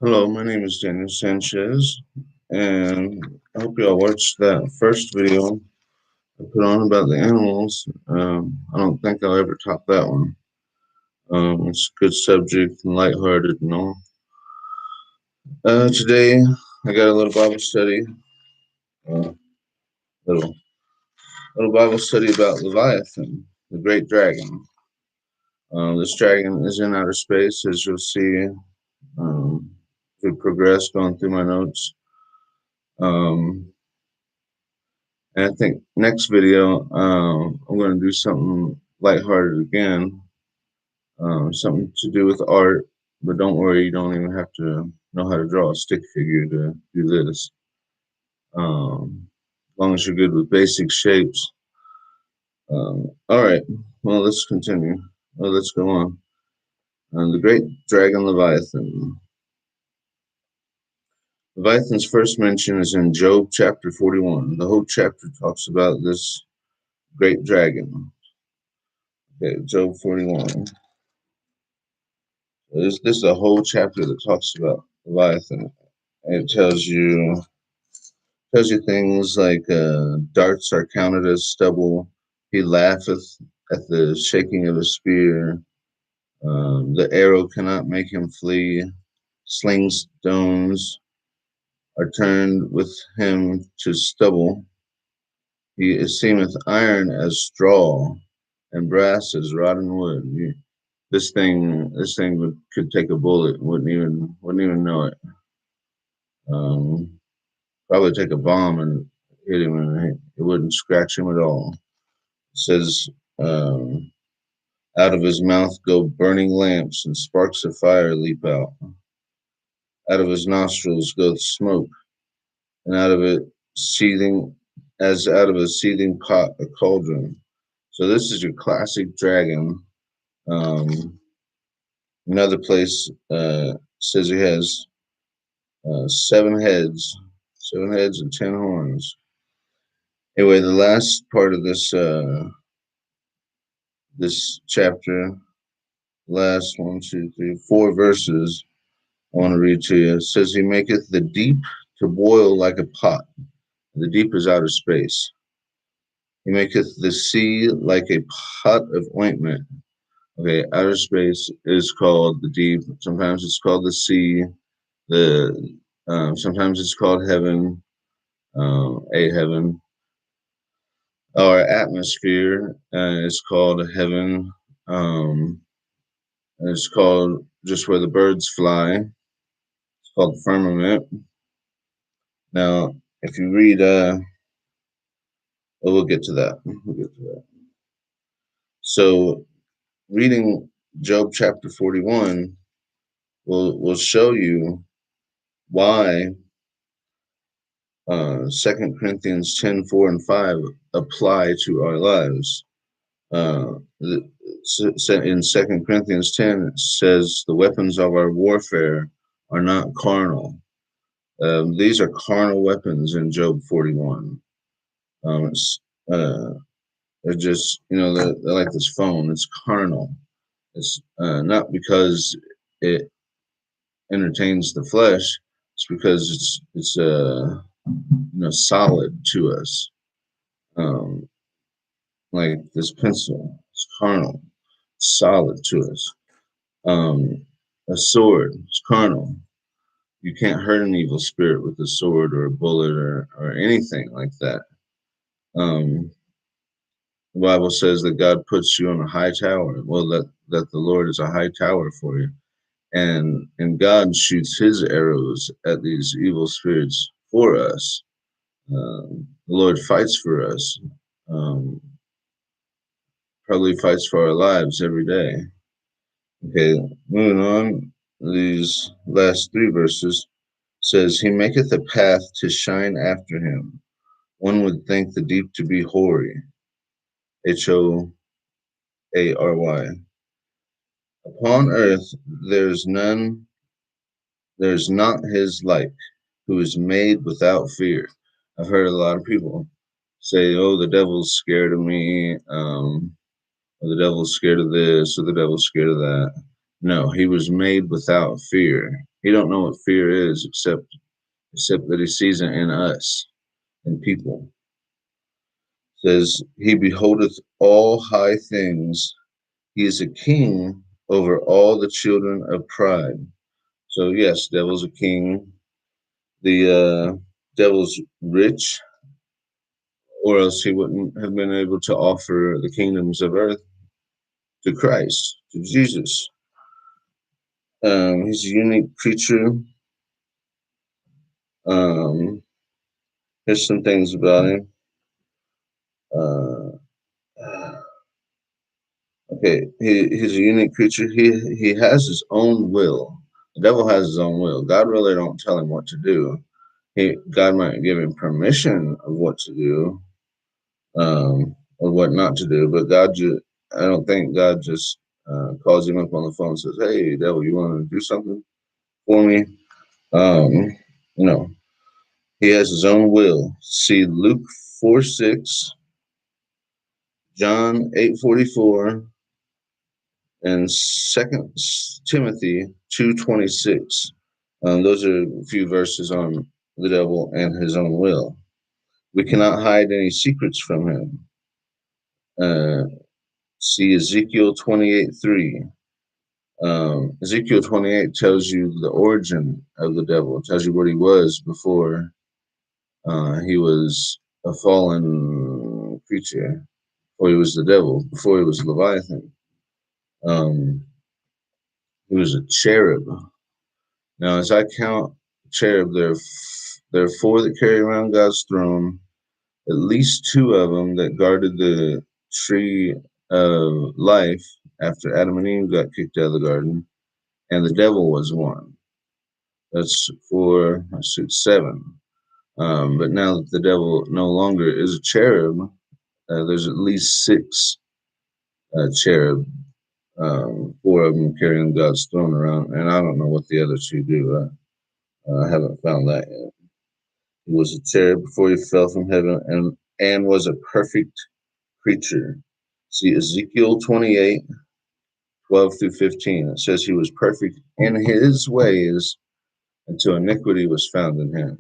Hello, my name is Daniel Sanchez, and I hope y'all watched that first video I put on about the animals. I don't think I'll ever top that one. It's a good subject and lighthearted and all. Today, I got a little Bible study, uh, little little Bible study about Leviathan, the great dragon. This dragon is in outer space, as you'll see. As we progress going through my notes. Um, And I think next video, I'm going to do something lighthearted again, something to do with art. But don't worry, you don't even have to know how to draw a stick figure to do this. As long as you're good with basic shapes. All right, well, let's continue. Well, let's go on. The Great Dragon Leviathan. Leviathan's first mention is in Job chapter 41. The whole chapter talks about this great dragon. Okay, Job 41. This is a whole chapter that talks about Leviathan. And it tells you things like darts are counted as stubble. He laugheth at the shaking of a spear. The arrow cannot make him flee. Sling stones are turned with him to stubble. He esteemeth iron as straw, and brass as rotten wood. This thing could take a bullet, wouldn't even know it. Um, Probably take a bomb and hit him, and it wouldn't scratch him at all. It says, um, out of his mouth go burning lamps, and sparks of fire leap out. Out of his nostrils goeth smoke, and out of it seething, as out of a seething pot, a cauldron. So this is your classic dragon. Um, Another place says he has 7 heads and 10 horns. Anyway, the last part of this chapter, last 4 verses, I want to read to you. It says, "He maketh the deep to boil like a pot." The deep is outer space. "He maketh the sea like a pot of ointment." Okay, outer space is called the deep. Sometimes it's called the sea. The Sometimes it's called heaven, a heaven. Our atmosphere is called heaven. It's called just where the birds fly. It's called firmament. Now, if you read, we'll get to that. We'll get to that. So, reading Job chapter 41 will show you why 2 Corinthians 10:4 and 5 apply to our lives. In 2 Corinthians 10, it says, "The weapons of our warfare are not carnal." These are carnal weapons in Job 41. It's They're just, they're like this phone. It's carnal. It's not because it entertains the flesh. It's because it's solid to us. Um, like this pencil, it's carnal, it's solid to us. A sword, it's carnal. You can't hurt an evil spirit with a sword or a bullet or anything like that. Um, The Bible says that God puts you on a high tower. Well, that the Lord is a high tower for you, and God shoots His arrows at these evil spirits for us. The Lord fights for us. Um, Probably fights for our lives every day. Okay, moving on. These last 3 verses says, "He maketh a path to shine after him. One would think the deep to be hoary." Hoary. "Upon earth there's not his like, who is made without fear." I've heard a lot of people say, "Oh, the devil's scared of me," or "the devil's scared of this," or "the devil's scared of that." No, he was made without fear. He don't know what fear is, except that he sees it in us, in people. It says he beholdeth all high things. He is a king over all the children of pride. So yes, devil's a king. The devil's rich, or else he wouldn't have been able to offer the kingdoms of earth to Christ, to Jesus. He's a unique creature. Um, here's some things about him. Uh, okay, he's a unique creature. He has his own will. The devil has his own will. God really don't tell him what to do. God might give him permission of what to do, or what not to do, but I don't think God just calls him up on the phone and says, "Hey, devil, you want to do something for me?" Um, no, he has his own will. See Luke 4:6, John 8:44, and Second Timothy 2:26. Those are a few verses on the devil and his own will. We cannot hide any secrets from him. Uh, see Ezekiel 28:3. Ezekiel 28 tells you the origin of the devil. It tells you what he was before he was a fallen creature, before he was the devil, before he was Leviathan. Um, he was a cherub. Now, as I count cherub, there are four that carry around God's throne, at least two of them that guarded the tree of life after Adam and Eve got kicked out of the garden, and the devil was one. That's four, six, seven. But now that the devil no longer is a cherub, there's at least six cherub, four of them carrying God's throne around, and I don't know what the other two do. I haven't found that yet. He was a cherub before he fell from heaven, and was a perfect creature. See Ezekiel 28:12 through 15. It says he was perfect in his ways until iniquity was found in him.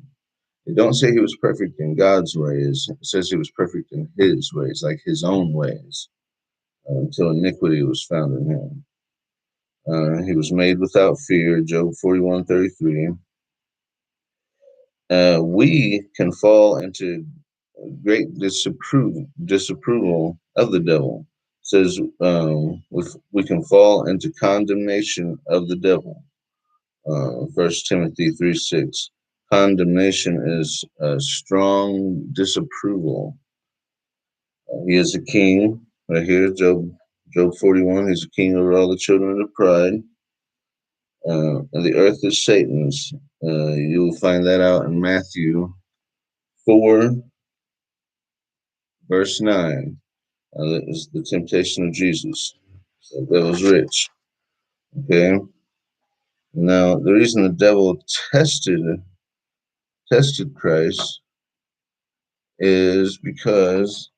It don't say he was perfect in God's ways. It says he was perfect in his ways, like his own ways, until iniquity was found in him. He was made without fear, Job 41:33. We can fall into great disapproval of the devil. It says we can fall into condemnation of the devil. 1 Timothy 3:6. Condemnation is a strong disapproval. He is a king. Right here, Job 41. He's a king over all the children of pride. And the earth is Satan's. You will find that out in Matthew 4, verse 9. That is the temptation of Jesus. So that was rich. Okay. Now the reason the devil tested Christ is because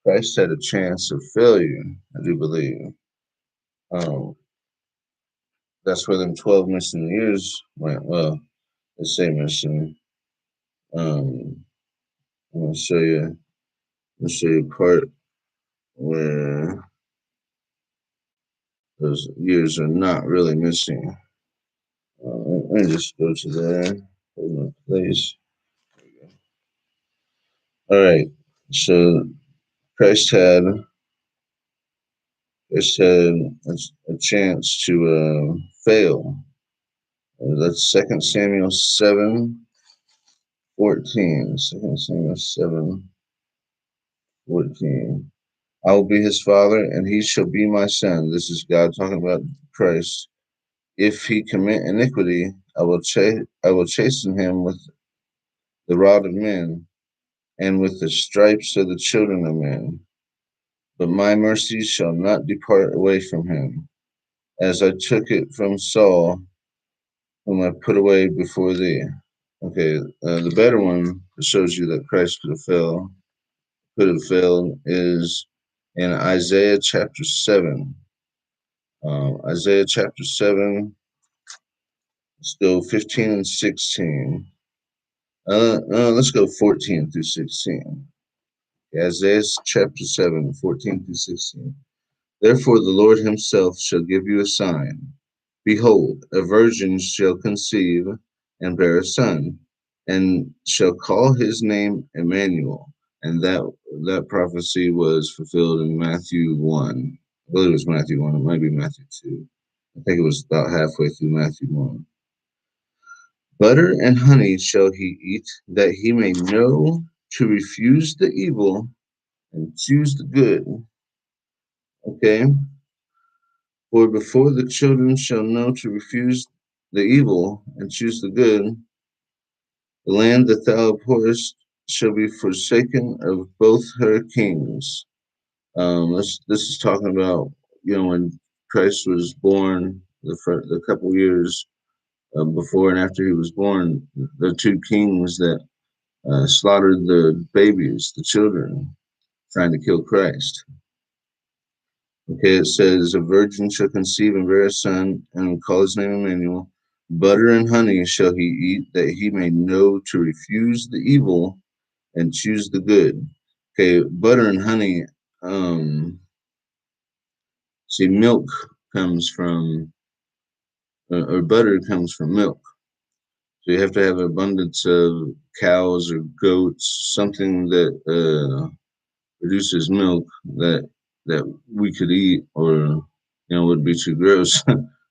Christ had a chance of failure, I do believe. Um, that's where them 12 missing years went. Well, they say missing. Um, I'm gonna show you. A part where those years are not really missing. Let me just go to there. Hold my place. All right. So Christ had Christ had a chance to fail. That's 2 Samuel 7:14. 2 Samuel 7:14. I will be his father, and he shall be my son. This is God talking about Christ. If he commit iniquity, I will chasten him with the rod of men, and with the stripes of the children of men. But my mercy shall not depart away from him, as I took it from Saul, whom I put away before thee. Okay, the better one that shows you that Christ could have failed is in Isaiah chapter 7. Isaiah chapter 7, Let's go 15 and 16. Let's go 14 through 16. Isaiah chapter 7, 14 through 16. Therefore the Lord himself shall give you a sign. Behold, a virgin shall conceive and bear a son, and shall call his name Emmanuel. And that prophecy was fulfilled in Matthew 1. I believe it was Matthew 1. It might be Matthew 2. I think it was about halfway through Matthew 1. Butter and honey shall he eat, that he may know to refuse the evil and choose the good. Okay? For before the children shall know to refuse the evil and choose the good, the land that thou abhorrest shall be forsaken of both her kings. This is talking about, when Christ was born, the couple years before and after he was born, the two kings that slaughtered the babies, the children, trying to kill Christ. Okay, it says, a virgin shall conceive and bear a son, and will call his name Emmanuel. Butter and honey shall he eat, that he may know to refuse the evil and choose the good. Okay, butter and honey. See, milk comes from, or butter comes from milk. So you have to have an abundance of cows or goats, something that produces milk that we could eat, or would be too gross,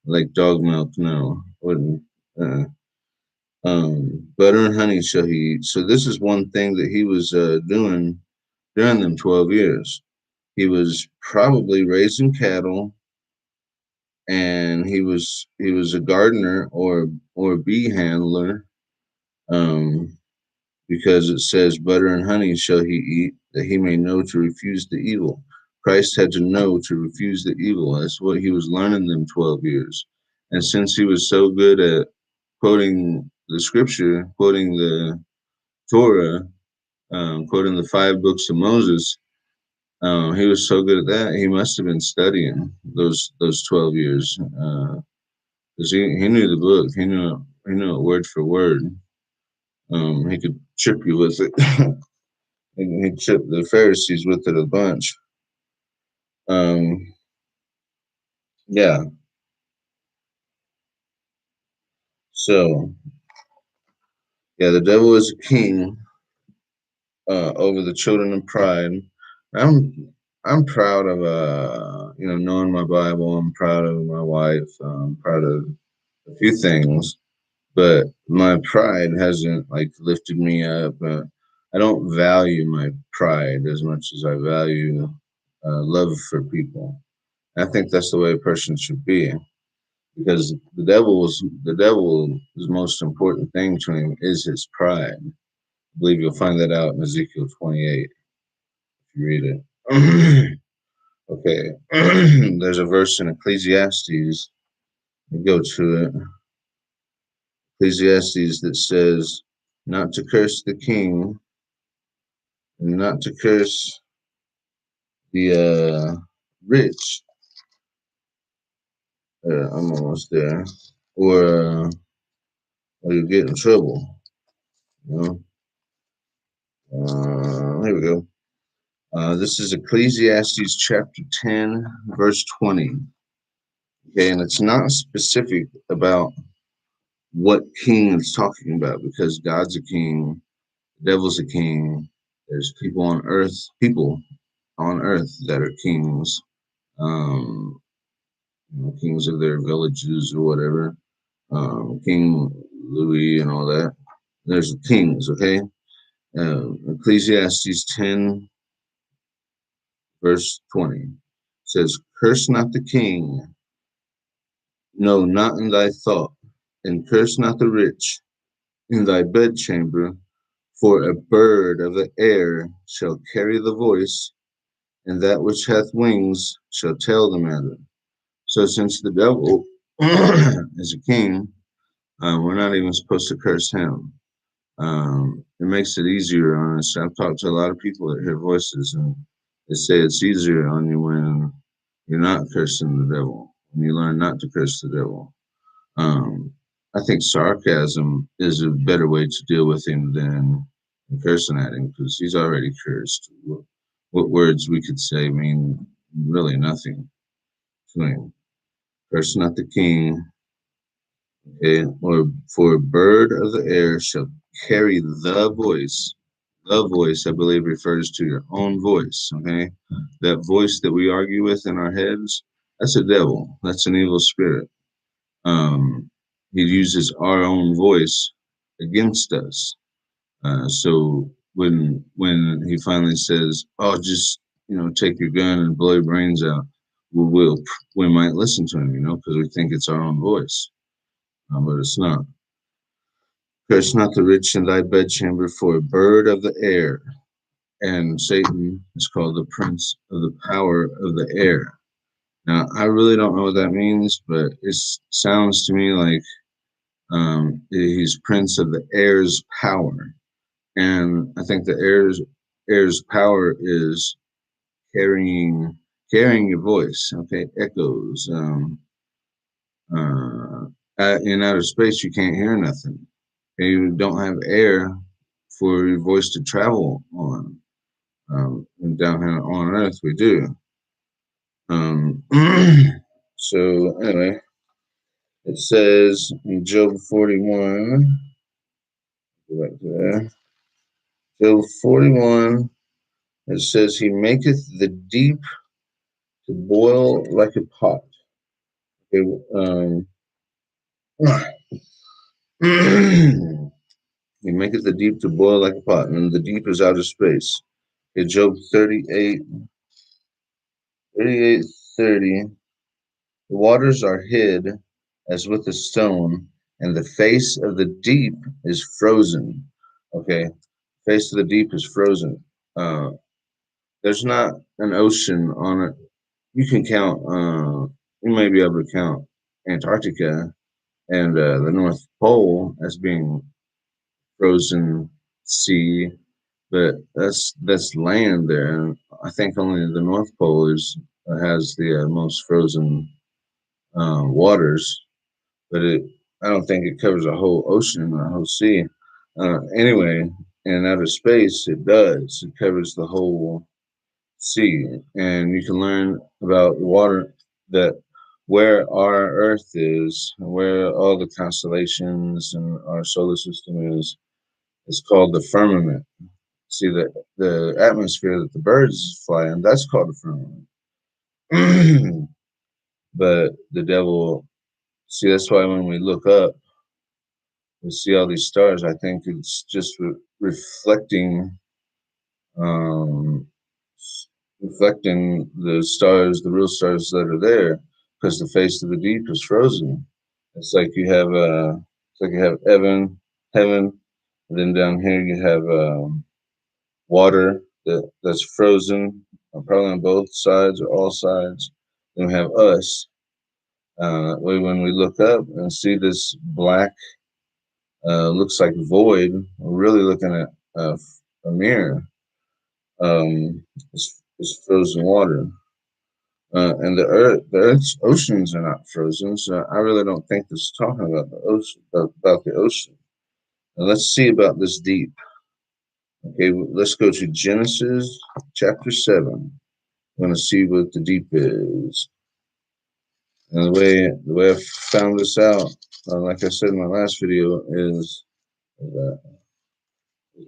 like dog milk. No, wouldn't. Uh, Butter and honey shall he eat. So this is one thing that he was doing during them 12 years. He was probably raising cattle, and he was a gardener or a bee handler, um, because it says, butter and honey shall he eat, that he may know to refuse the evil. Christ had to know to refuse the evil. That's what he was learning them 12 years. And since he was so good at quoting the scripture, quoting the Torah, quoting the 5 books of Moses, he was so good at that. He must have been studying those 12 years, because he knew the book. He knew it word for word. He could trip you with it. He tripped the Pharisees with it a bunch. Um, yeah. So yeah, the devil is a king over the children of pride. I'm proud of knowing my Bible. I'm proud of my wife. I'm proud of a few things, but my pride hasn't like lifted me up. I don't value my pride as much as I value love for people. I think that's the way a person should be, because the devil's most important thing to him is his pride. I believe you'll find that out in Ezekiel 28 if you read it. Okay, there's a verse in Ecclesiastes. We go to it. Ecclesiastes that says, not to curse the king and not to curse the rich. I'm almost there. Or you get in trouble. You Here we go. This is Ecclesiastes chapter 10, verse 20. Okay, and it's not specific about what king it's talking about, because God's a king, the devil's a king. There's people on earth that are kings, um, kings of their villages or whatever. King Louis and all that. There's kings, okay? Ecclesiastes 10, verse 20 says, curse not the king, no, not in thy thought, and curse not the rich in thy bedchamber, for a bird of the air shall carry the voice, and that which hath wings shall tell the matter. So, since the devil is a king, we're not even supposed to curse him. It makes it easier on us. I've talked to a lot of people that hear voices, and they say it's easier on you when you're not cursing the devil, when you learn not to curse the devil. Um, I think sarcasm is a better way to deal with him than cursing at him because he's already cursed. What words we could say mean really nothing to him. Curse not the king, okay? Or for a bird of the air shall carry the voice. The voice, I believe, refers to your own voice, okay? That voice that we argue with in our heads, that's a devil. That's an evil spirit. He uses our own voice against us. So when he finally says, "Oh, just take your gun and blow your brains out," we might listen to him, because we think it's our own voice, but it's not. Curse not the rich in thy bedchamber, for a bird of the air, and Satan is called the prince of the power of the air. Now, I really don't know what that means, but it sounds to me like he's prince of the air's power, and I think the air's power is carrying carrying your voice. Okay, echoes. In outer space, you can't hear nothing. You don't have air for your voice to travel on. And down here on Earth, we do. Um, so anyway, it says in Job 41. Go back to there. Job 41. It says, "He maketh the deep to boil like a pot." Okay, he maketh the deep to boil like a pot, and the deep is outer space. Okay, Job 38:30. The waters are hid as with a stone, and the face of the deep is frozen. Okay, face of the deep is frozen. Uh, there's not an ocean on it. You can count. You may be able to count Antarctica and the North Pole as being frozen sea, but that's land there. And I think only the North Pole is has the most frozen waters, but I don't think it covers a whole ocean or a whole sea. Anyway, in outer space, it does. It covers the whole sea, and you can learn about water that where our Earth is, where all the constellations and our solar system is called the firmament. See the atmosphere that the birds fly in, that's called the firmament. But the devil, see, that's why when we look up, we see all these stars. I think it's just reflecting, um, reflecting the stars, the real stars that are there, because the face of the deep is frozen. It's like you have heaven, and then down here you have water that's frozen, probably on both sides or all sides. Then we have us. When we look up and see this black, looks like void, we're really looking at a mirror. It's frozen water. And the Earth's oceans are not frozen, so I really don't think this is talking about the ocean, about the ocean. And let's see about this deep. Okay, let's go to Genesis chapter 7. I'm going to see what the deep is. And the way I found this out, like I said in my last video, is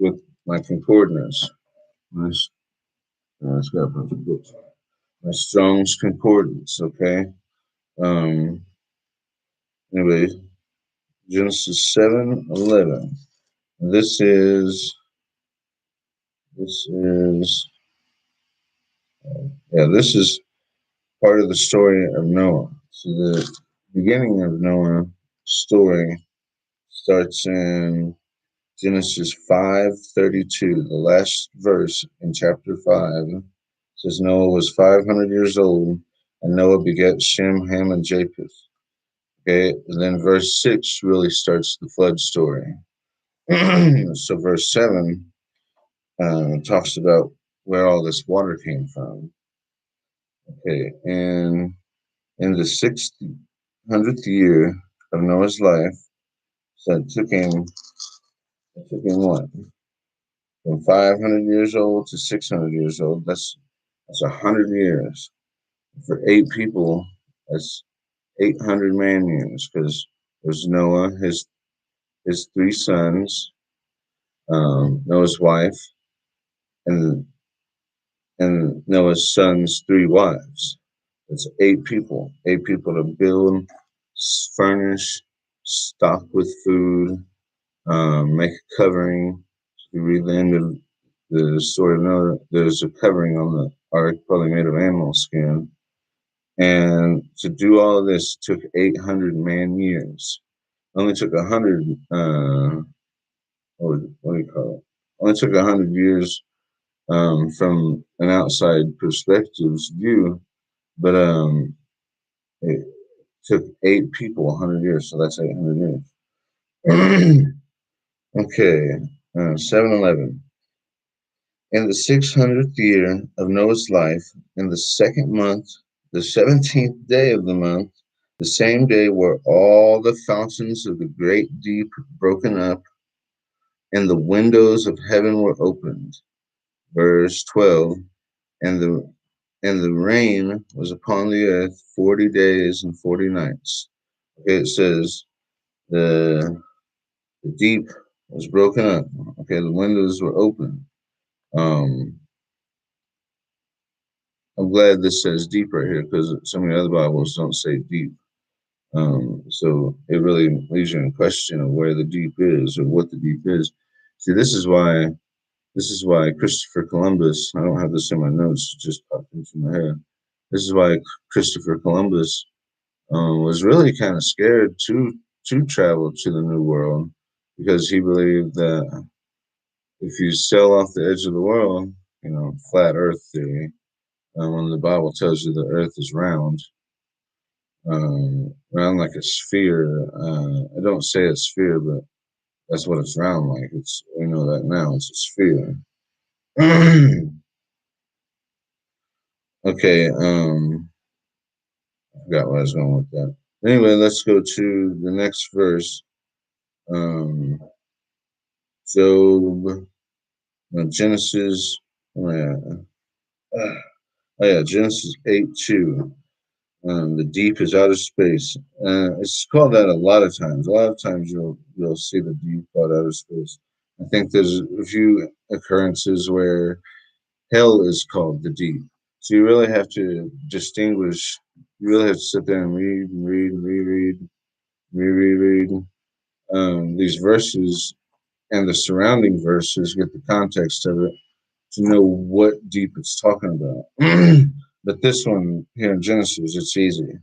with my concordance. My, it's got a bunch of books. My Strong's Concordance. Okay. Um. Anyway, Genesis 7:11. This is this is this is part of the story of Noah. So the beginning of Noah's story starts in Genesis 5:32. The last verse in chapter 5 says Noah was 500 years old, and Noah begat Shem, Ham, and Japheth. Okay, and then verse 6 really starts the flood story. So verse 7 talks about where all this water came from. Okay, and in the 600th year of Noah's life, So it took him what? From 500 years old to 600 years old. That's 100 years. For 8 people, that's 800 man years. Because there's Noah, his 3 sons, Noah's wife, and Noah's son's 3 wives. It's 8 people. 8 people to build, furnish, stock with food, make a covering. If you read the end of the story, know there's a covering on the ark, probably made of animal skin. And to do all of this took 800 man years. Only took 100. What do you call it? Only took 100 years from an outside perspective's view, but it took 8 people 100 years, so that's 800 years. Okay, 711. In the 600th year of Noah's life, in the second month, the 17th day of the month, the same day were all the fountains of the great deep broken up, and the windows of heaven were opened. Verse 12. And the rain was upon the earth 40 days and 40 nights. Okay, it says the deep was broken up. Okay, the windows were open. Um, I'm glad this says deep right here because so many other Bibles don't say deep. So it really leaves you in question of where the deep is or what the deep is. See, this is why Christopher Columbus. I don't have this in my notes; it just popped into my head. This is why Christopher Columbus was really kind of scared to travel to the New World because he believed that if you sail off the edge of the world, flat Earth theory, when the Bible tells you the Earth is round like a sphere. I don't say a sphere, but that's what it's round like. We know that now. It's a sphere. Okay. I forgot where I was going with that. Anyway, let's go to the next verse. Um, Job, Genesis. Oh yeah, Genesis 8:2. The deep is outer space. It's called that a lot of times. A lot of times you'll see the deep called outer space. I think there's a few occurrences where hell is called the deep. So you really have to distinguish. You really have to sit there and reread these verses and the surrounding verses, get the context of it to know what deep it's talking about. But this one here in Genesis, it's easy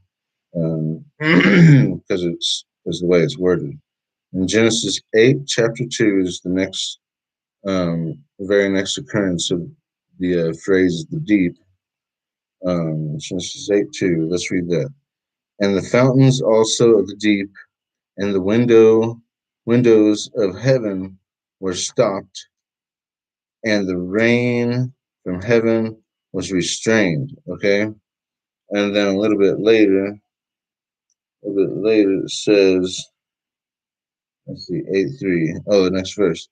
because it's the way it's worded. In Genesis 8, chapter 2 is the very next occurrence of the phrase "the deep." Genesis 8:2. Let's read that. And the fountains also of the deep and the windows of heaven were stopped, and the rain from heaven was restrained. Okay, and then a little bit later it says, let's see, 8:3. Oh, the next verse.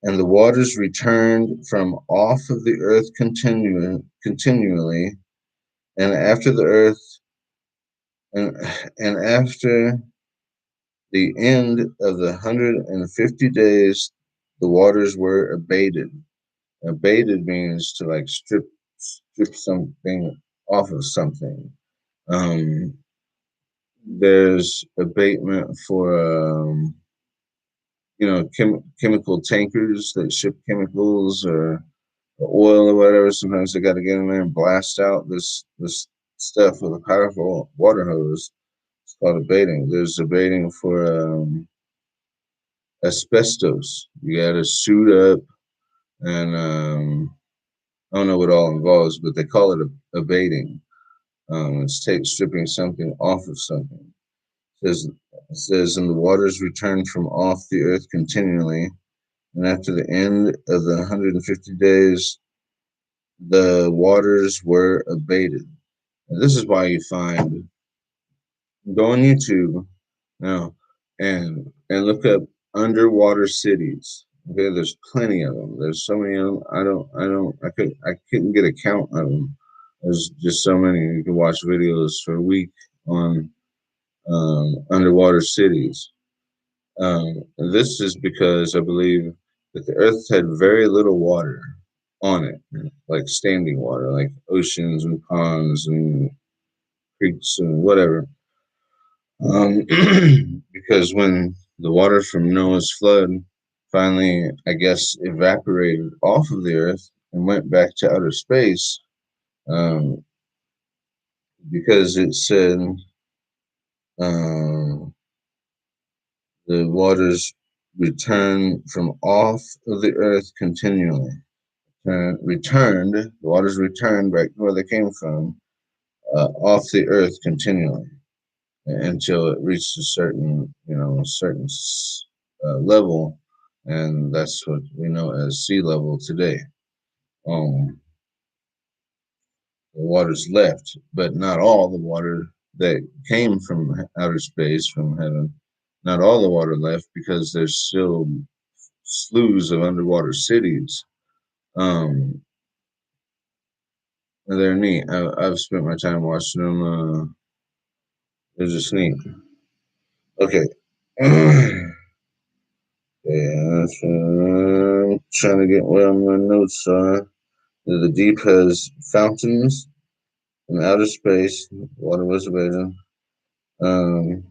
And the waters returned from off of the earth continually, and after the earth and after the end of the 150 days, the waters were abated. Abated means to like strip something off of something. Um, there's abatement for chemical tankers that ship chemicals or oil or whatever. Sometimes they got to get in there and blast out this stuff with a powerful water hose. It's called abating. There's abating for asbestos. You got to suit up, and I don't know what all involves, but they call it abating. It's stripping something off of something. It says, and the waters returned from off the earth continually, and after the end of the 150 days, the waters were abated. And this is why you find go on YouTube now and and look up underwater cities. Okay, there's plenty of them. There's so many of them. I couldn't get a count of them. There's just so many. You can watch videos for a week on underwater cities. This is because I believe that the Earth had very little water on it, like standing water, like oceans and ponds and creeks and whatever. Um, because when the water from Noah's flood finally, I guess, evaporated off of the Earth and went back to outer space, um, because it said um, the waters return from off of the Earth continually. The waters returned back where they came from, off the Earth continually until it reached a certain, level, and that's what we know as sea level today. Um, the waters left, but not all the water that came from outer space, from heaven. Not all the water left because there's still slews of underwater cities. Um, they're neat. I've spent my time watching them. They're just neat. Okay. Yeah, so I'm trying to get where my notes are. The deep has fountains in outer space. Water was abandoned. Um,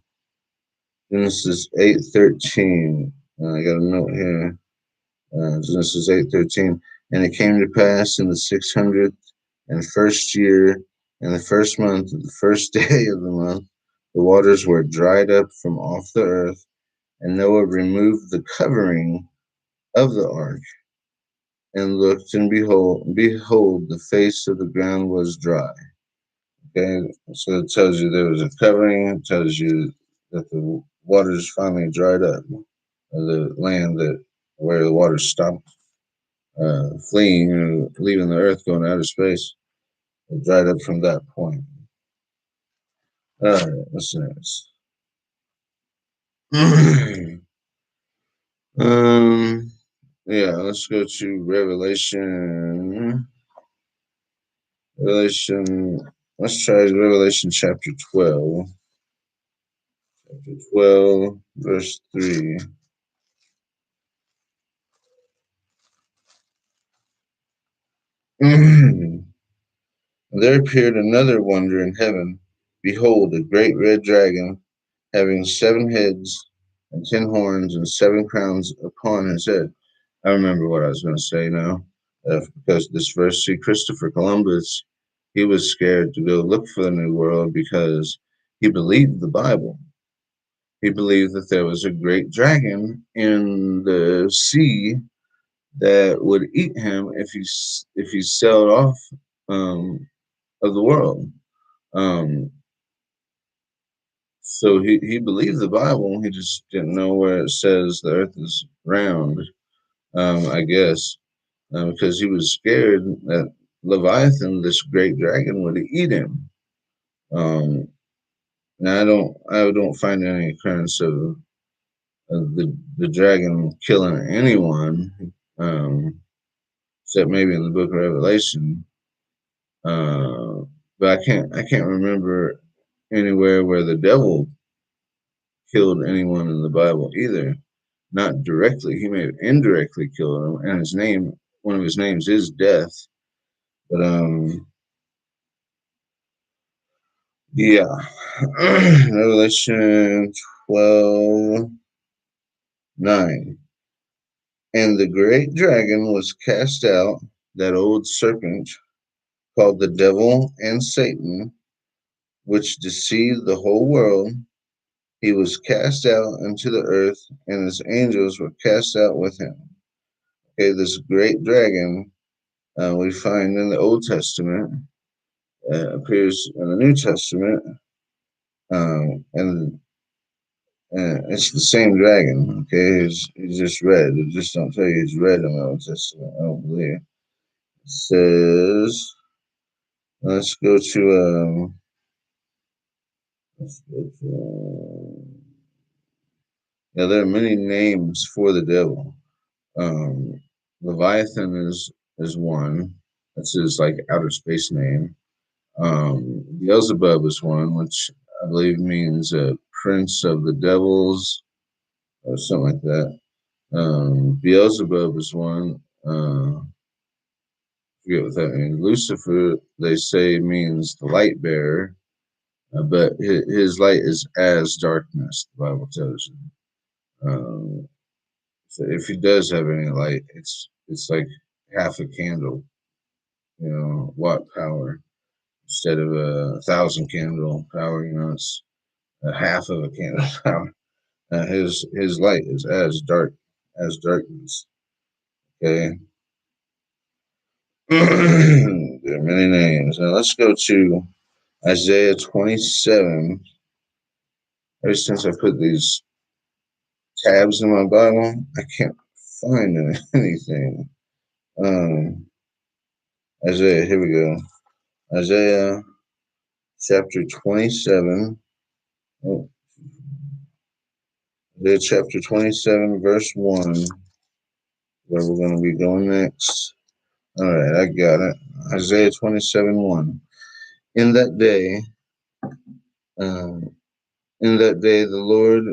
Genesis 8:13. I got a note here. Genesis 8:13. And it came to pass in the 600th and first year, in the first month, the first day of the month, the waters were dried up from off the earth, and Noah removed the covering of the ark and looked, and behold, the face of the ground was dry. Okay, so it tells you there was a covering. It tells you that the waters finally dried up. The land that where the waters stopped fleeing or leaving the earth, going to outer space, it dried up from that point. All right, what's next? um, yeah, let's go to Revelation. Revelation. Let's try Revelation chapter 12. Chapter 12, verse 3. There appeared another wonder in heaven. Behold, a great red dragon, having 7 heads and 10 horns and 7 crowns upon his head. I remember what I was going to say now. Because this verse, see, Christopher Columbus, he was scared to go look for the New World because he believed the Bible. He believed that there was a great dragon in the sea that would eat him if he sailed off of the world. Um, so he believed the Bible. He just didn't know where it says the Earth is round. I guess because he was scared that Leviathan, this great dragon, would eat him. Um, now I don't find any occurrence of the dragon killing anyone, except maybe in the Book of Revelation. Uh, but I can't remember anywhere where the devil killed anyone in the Bible either. Not directly. He may have indirectly killed him, and one of his names is Death. But yeah. Revelation 12:9. And the great dragon was cast out, that old serpent called the devil and Satan, which deceived the whole world. He was cast out into the earth, and his angels were cast out with him. Okay, this great dragon we find in the Old Testament appears in the New Testament, and it's the same dragon. Okay, he's just red. It just don't tell you he's red in the Old Testament. I don't believe. It says, let's go to let's go to Yeah, there are many names for the devil. Um, Leviathan is one. That's his like outer space name. Beelzebub is one, which I believe means prince of the devils or something like that. Beelzebub is one. Forget what that means. Lucifer, they say, means the light bearer, but his light is as darkness. The Bible tells you. So if he does have any light, it's like half a candle, watt power instead of 1,000 candle power. It's a half of a candle power. His light is as darkness. Okay. There are many names. Now let's go to Isaiah 27. Ever since I put these tabs in my Bible, I can't find anything. Um, Isaiah, here we go. Isaiah chapter 27. Oh, Isaiah chapter 27, verse 1, where we're going to be going next. All right, I got it. Isaiah 27, 1. In that day, um, the Lord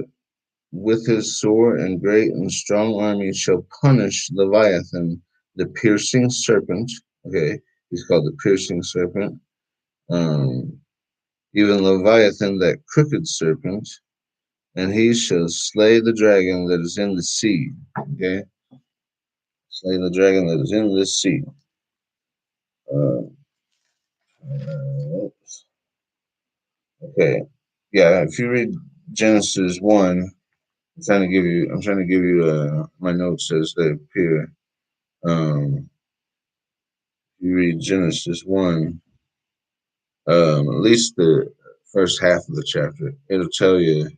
with his sore and great and strong army shall punish Leviathan, the piercing serpent. Okay, he's called the piercing serpent. Um, Even Leviathan, that crooked serpent, and he shall slay the dragon that is in the sea. Okay, slay the dragon that is in the sea. Uh, okay, yeah. If you read Genesis 1, I'm trying to give you my notes as they appear. You read Genesis 1, at least the first half of the chapter. It'll tell you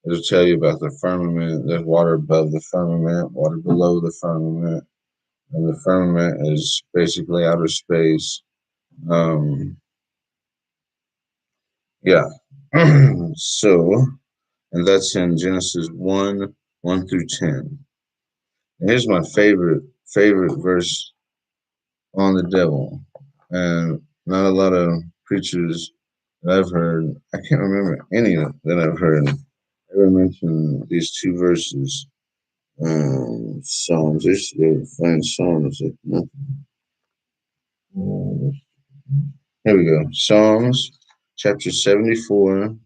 about the firmament. There's water above the firmament, water below the firmament, and the firmament is basically outer space. Um, yeah. So, and that's in Genesis 1, 1 through 10. And here's my favorite verse on the devil. And not a lot of preachers that I've heard, I can't remember any that I've heard ever mention these two verses. Psalms. I used to go find Psalms. Here we go. Psalms chapter 74.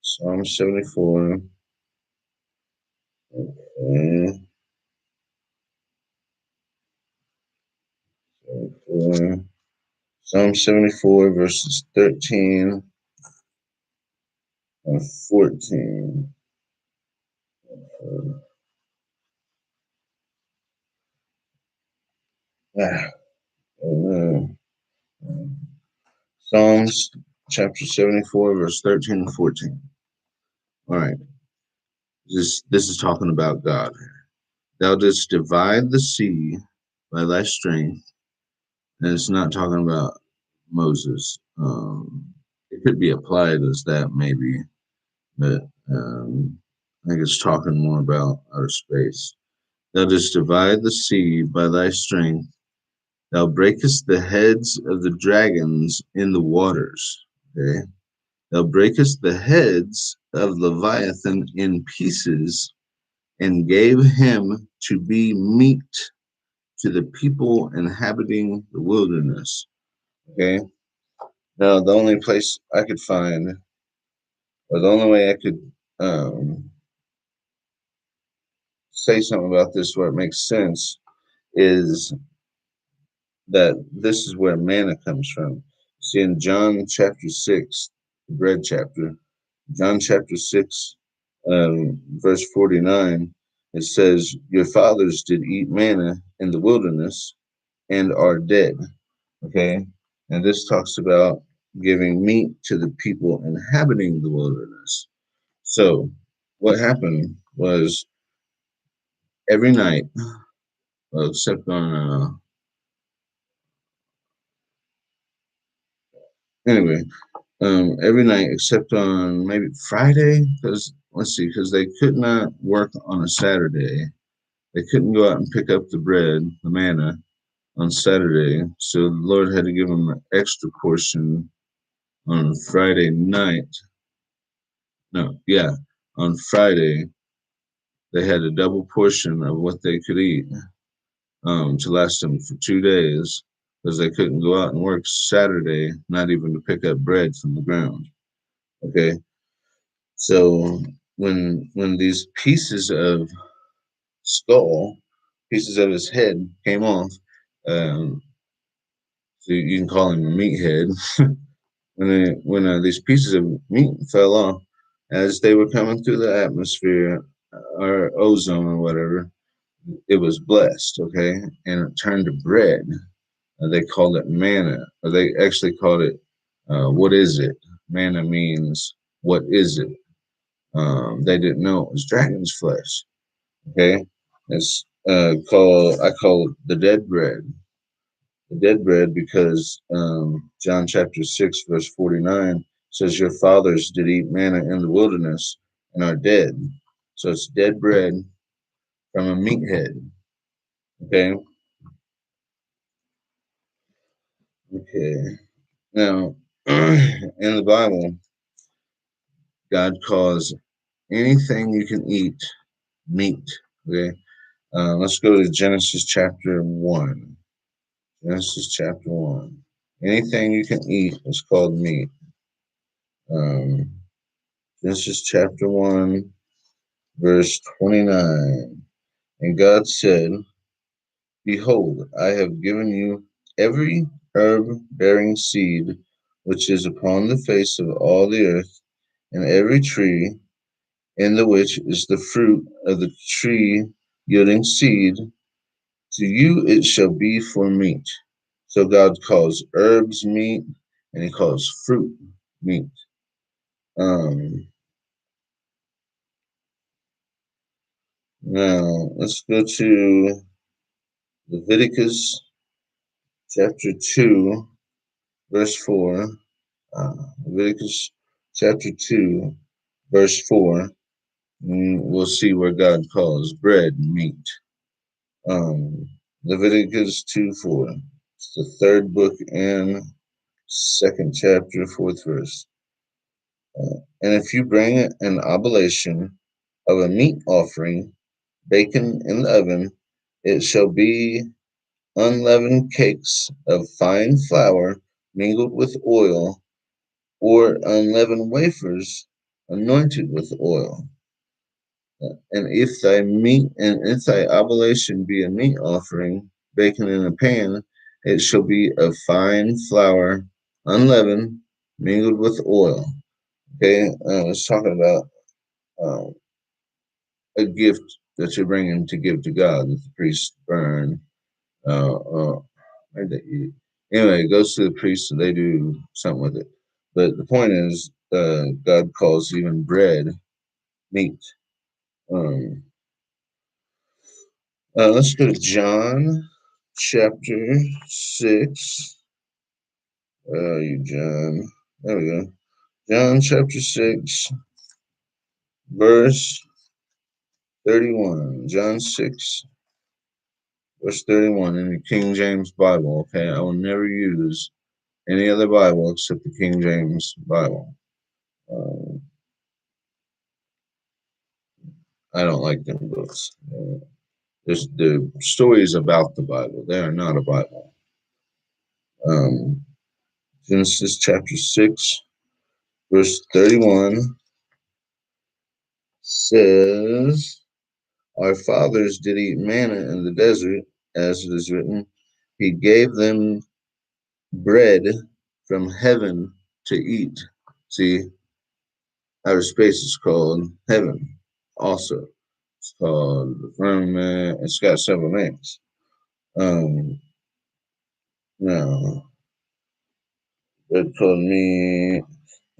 Psalm 74. Okay. 74. Psalm 74, verses 13 and 14. Uh, ah, amen. Psalms chapter 74, verse 13 and 14. All right. This is talking about God. Thou didst divide the sea by thy strength. And it's not talking about Moses. It could be applied as that maybe, but I think it's talking more about outer space. Thou didst divide the sea by thy strength. Thou breakest the heads of the dragons in the waters. Okay. Thou breakest the heads of Leviathan in pieces and gave him to be meat to the people inhabiting the wilderness. Okay. Now, the only place I could find, or the only way I could say something about this where it makes sense is that this is where manna comes from. See, in John chapter 6, the bread chapter, John chapter 6, verse 49, it says, your fathers did eat manna in the wilderness and are dead. Okay. And this talks about giving meat to the people inhabiting the wilderness. So what happened was every night, well, except on anyway, every night except on maybe Friday, because let's see, because they could not work on a Saturday. They couldn't go out and pick up the bread, the manna, on Saturday. So the Lord had to give them an extra portion on Friday night. No, yeah, on Friday they had a double portion of what they could eat to last them for 2 days because they couldn't go out and work Saturday, not even to pick up bread from the ground. Okay, so when these pieces of skull, pieces of his head came off, um, so you can call him a meathead. When these pieces of meat fell off as they were coming through the atmosphere or ozone or whatever, it was blessed, okay, and it turned to bread. They called it manna, or they actually called it what is it? Manna means what is it? They didn't know it was dragon's flesh. Okay, it's called I call it the dead bread. The dead bread because John chapter 6 verse 49 says your fathers did eat manna in the wilderness and are dead. So it's dead bread from a meathead. Okay. Okay. Now, in the Bible, God calls anything you can eat meat. Okay. Let's go to Genesis chapter 1. Genesis chapter 1. Anything you can eat is called meat. Um, Genesis chapter 1, verse 29. And God said, behold, I have given you every herb bearing seed which is upon the face of all the earth, and every tree in the which is the fruit of the tree yielding seed. To you it shall be for meat. So God calls herbs meat, and He calls fruit meat. Um, Now let's go to Leviticus chapter 2, verse 4. Leviticus chapter 2, verse 4. We'll see where God calls bread meat. Um, Leviticus 2, 4. It's the third book and second chapter, fourth verse. And if you bring an oblation of a meat offering, baken in the oven, it shall be unleavened cakes of fine flour mingled with oil, or unleavened wafers anointed with oil. And if thy oblation be a meat offering, baken in a pan, it shall be of fine flour, unleavened, mingled with oil. Okay, it's talking about a gift that you're bringing to give to God that the priests burn. Uh, uh, Anyway, it goes to the priest and they do something with it. But the point is, God calls even bread meat. Um, let's go to John chapter 6. You John. There we go. John chapter 6, verse 31. John 6, verse 31 in the King James Bible. Okay, I will never use any other Bible except the King James Bible. I don't like them books. There's the stories about the Bible. They are not a Bible. Um, Genesis chapter 6, verse 31 says, our fathers did eat manna in the desert, as it is written, He gave them bread from heaven to eat. See, outer space is called heaven also. It's called the firmament. It's got several names. Now, that told me.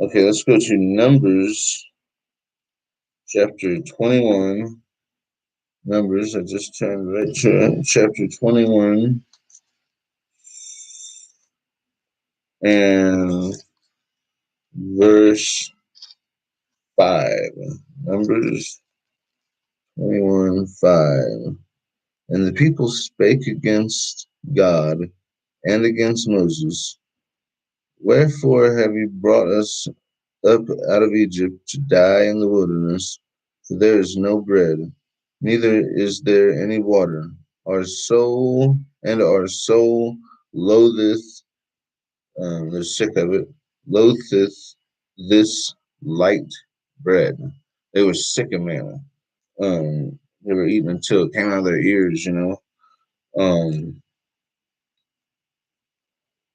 Okay, let's go to Numbers chapter 21. Numbers, I just turned right to it. Chapter 21 and verse 5. Numbers 21:5. And the people spake against God and against Moses, wherefore have you brought us up out of Egypt to die in the wilderness? For there is no bread, neither is there any water. Our soul loatheth, they're sick of it, loatheth this light bread. They were sick of manna. They were eating until it came out of their ears, you know.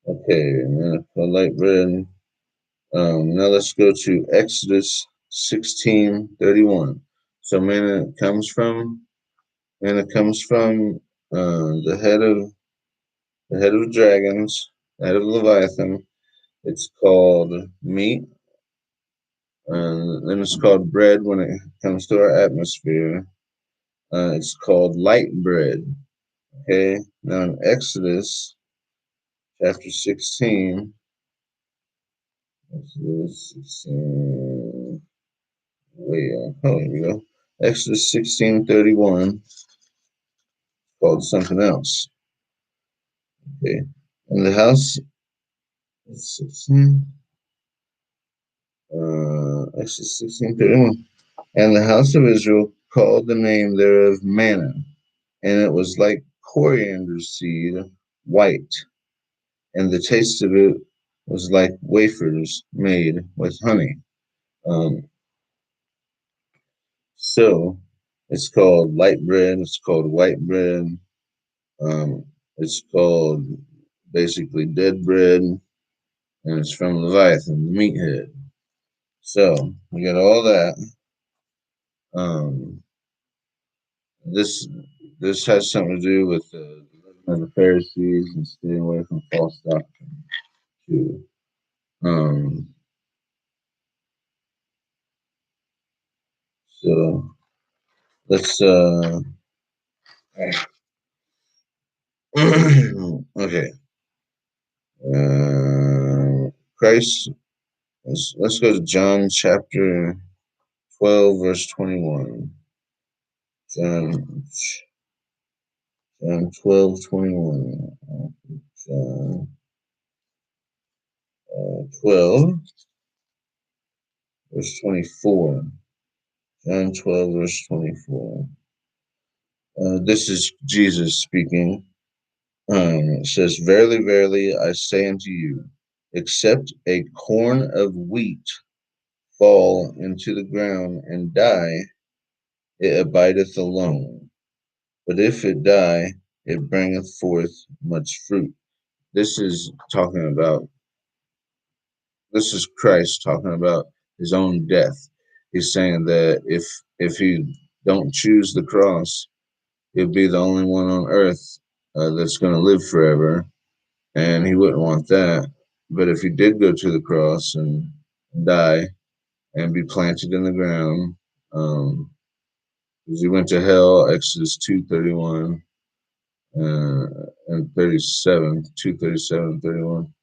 Okay, and then for light bread. Now let's go to Exodus 16:31. So manna comes from the head of dragons, the head of Leviathan. It's called meat, and then it's called bread when it comes to our atmosphere. It's called light bread. Okay, now in Exodus chapter 16, Exodus 16, here we go. Exodus 16:31 called something else. Okay, in the house 16, Exodus 16:31, and the house of Israel called the name thereof manna, and it was like coriander seed, white, and the taste of it was like wafers made with honey. Um, so it's called light bread. It's called white bread. Um, it's called basically dead bread, and it's from Leviathan, the meathead. So we got all that. Um, this this has something to do with the Pharisees and staying away from false doctrine too. Um, so let's okay. Christ. Let's go to John chapter 12, verse 21. John, John 12:21. John 12, verse 24. John 12, verse 24. This is Jesus speaking. It says, Verily, verily, I say unto you, except a corn of wheat fall into the ground and die, it abideth alone. But if it die, it bringeth forth much fruit. This is talking about, this is Christ talking about his own death. He's saying that if he don't choose the cross, he'll be the only one on earth that's going to live forever, and he wouldn't want that. But if he did go to the cross and die and be planted in the ground, because he went to hell, Exodus 2:31 uh, and 37, 2:37, 31.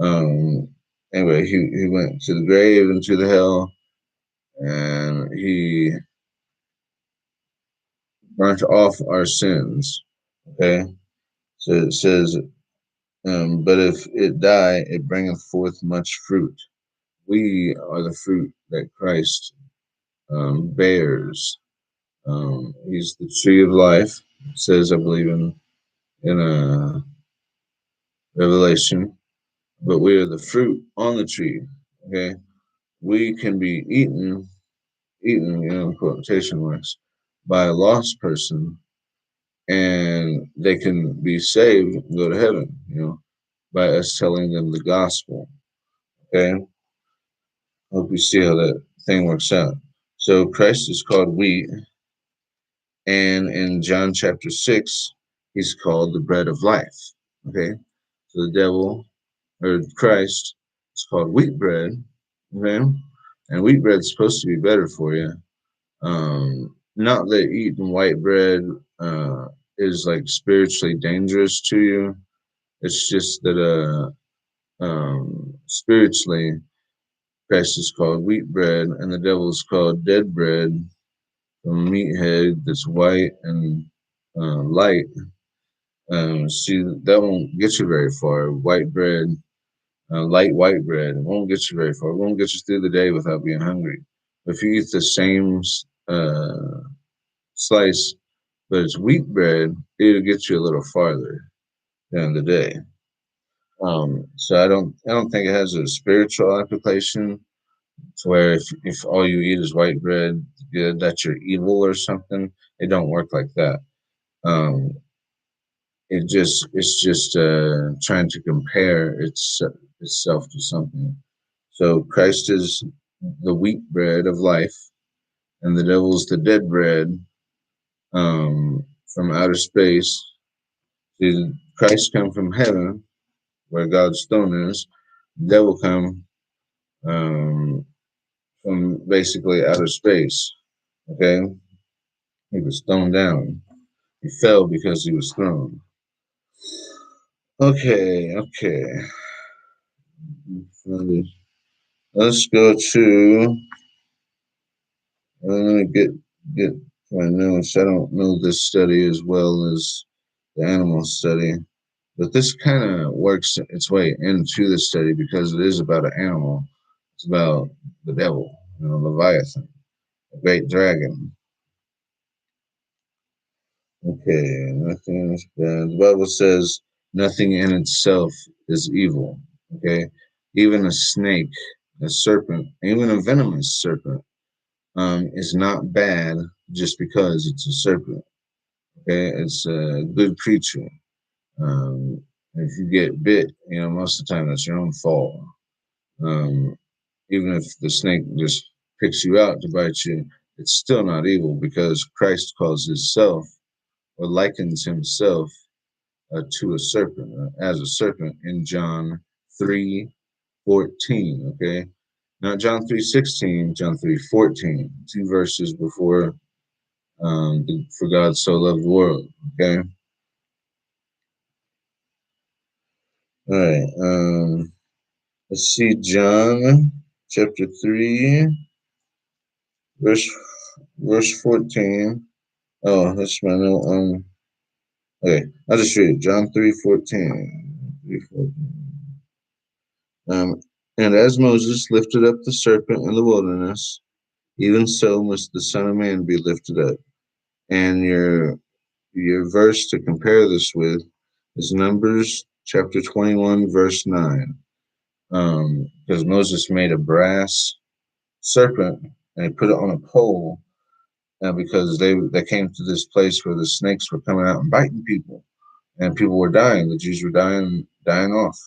Um, anyway, he went to the grave and to the hell, and he burnt off our sins. Okay, so it says, but if it die, it bringeth forth much fruit. We are the fruit that Christ bears. He's the tree of life. It says, I believe in a Revelation, but we are the fruit on the tree. Okay, we can be eaten, quotation marks, by a lost person, and they can be saved and go to heaven, by us telling them the gospel. Okay, hope you see how that thing works out. So Christ is called wheat, and in John chapter 6, he's called the bread of life. Okay, so the devil or Christ is called wheat bread. Okay, and wheat bread is supposed to be better for you. Not that eating white bread is like spiritually dangerous to you. It's just that spiritually Christ is called wheat bread, and the devil is called dead bread from a meathead that's white and light. See, that won't get you very far. White bread, light white bread, it won't get you very far. It won't get you through the day without being hungry. If you eat the same slice, but it's wheat bread, it'll get you a little farther during the day. So I don't think it has a spiritual application to where if all you eat is white bread, that you're evil or something. It don't work like that. Um, it's just trying to compare itself to something. So Christ is the wheat bread of life, and the devil's the dead bread from outer space. See, Christ come from heaven, where God's throne is. The devil come um, from basically outer space. Okay, he was thrown down. He fell because he was thrown. Okay. Let's go to. Let me get my notes. I don't know this study as well as the animal study, but this kind of works its way into the study because it is about an animal. It's about the devil, Leviathan, the great dragon. Okay, nothing is bad. The Bible says nothing in itself is evil. Okay, even a snake, a serpent, even a venomous serpent, is not bad just because it's a serpent. Okay, it's a good creature. Um, if you get bit, most of the time that's your own fault. Um, Even if the snake just picks you out to bite you, it's still not evil because Christ calls himself or likens himself to a serpent, as a serpent in John 3:14. Okay, not John 3:16, John 3:14, two verses before for God so loved the world. Okay, all right. Let's see, John chapter 3, verse verse 14. Oh, that's my note. Okay, I'll just read it. John 3:14. 3:14. And as Moses lifted up the serpent in the wilderness, even so must the Son of Man be lifted up. And your verse to compare this with is Numbers chapter 21, verse 9. Because Moses made a brass serpent and he put it on a pole, because they came to this place where the snakes were coming out and biting people, and people were dying. The Jews were dying off.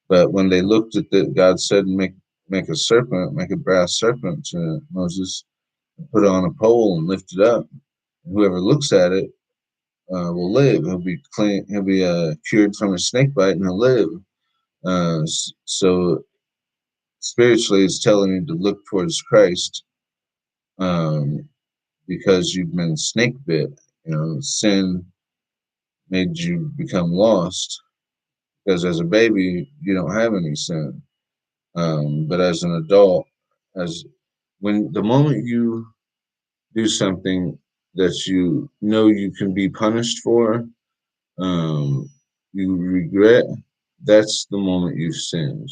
But when they looked at it, God said, "Make a serpent, make a brass serpent to Moses, and put it on a pole and lift it up. And whoever looks at it will live. He'll be clean. He'll be cured from a snake bite, and he'll live." So spiritually, it's telling you to look towards Christ, um, because you've been snake bit. Sin made you become lost because as a baby you don't have any sin. But as an adult, as when the moment you do something that you know you can be punished for, um, you regret, that's the moment you've sinned.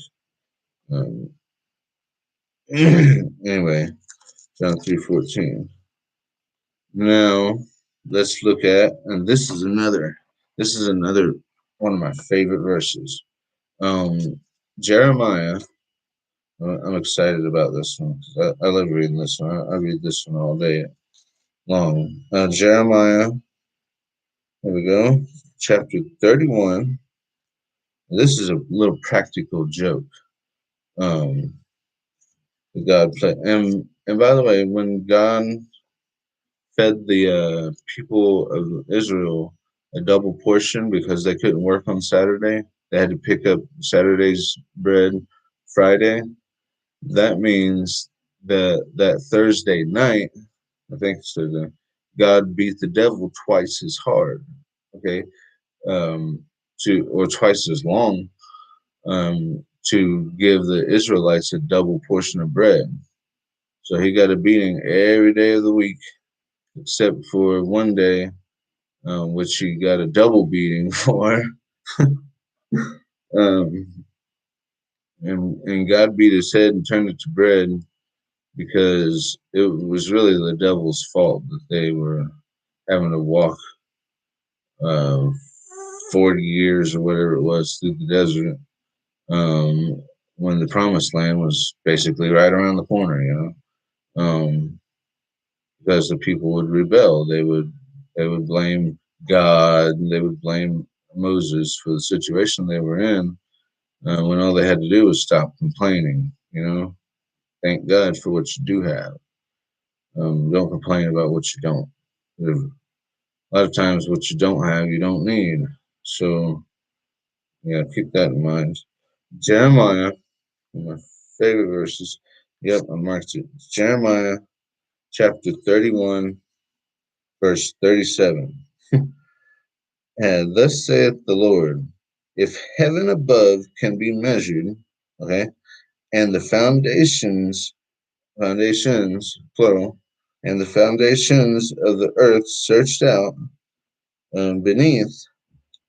Um, anyway, John 3:14. Now let's look at, and this is another one of my favorite verses. Um, Jeremiah. I'm excited about this one because I love reading this one. I read this one all day long. Jeremiah, here we go, chapter 31. This is a little practical joke. Um, that God played, and by the way, when God fed the people of Israel a double portion because they couldn't work on Saturday, they had to pick up Saturday's bread Friday. That means that Thursday night, I think it's Thursday, God beat the devil twice as hard. Okay, to or twice as long. to give the Israelites a double portion of bread. So he got a beating every day of the week, except for one day, which he got a double beating for. um, and God beat his head and turned it to bread because it was really the devil's fault that they were having to walk uh, 40 years or whatever it was through the desert, um, when the promised land was basically right around the corner, because the people would rebel. They would blame God, and they would blame Moses for the situation they were in, when all they had to do was stop complaining. Thank God for what you do have. Don't complain about what you don't. A lot of times, what you don't have, you don't need. So, yeah, keep that in mind. Jeremiah, one of my favorite verses. Yep, I marked it. Jeremiah chapter 31, verse 37. And thus saith the Lord, if heaven above can be measured, okay, and the foundations, plural, and the foundations of the earth searched out, beneath,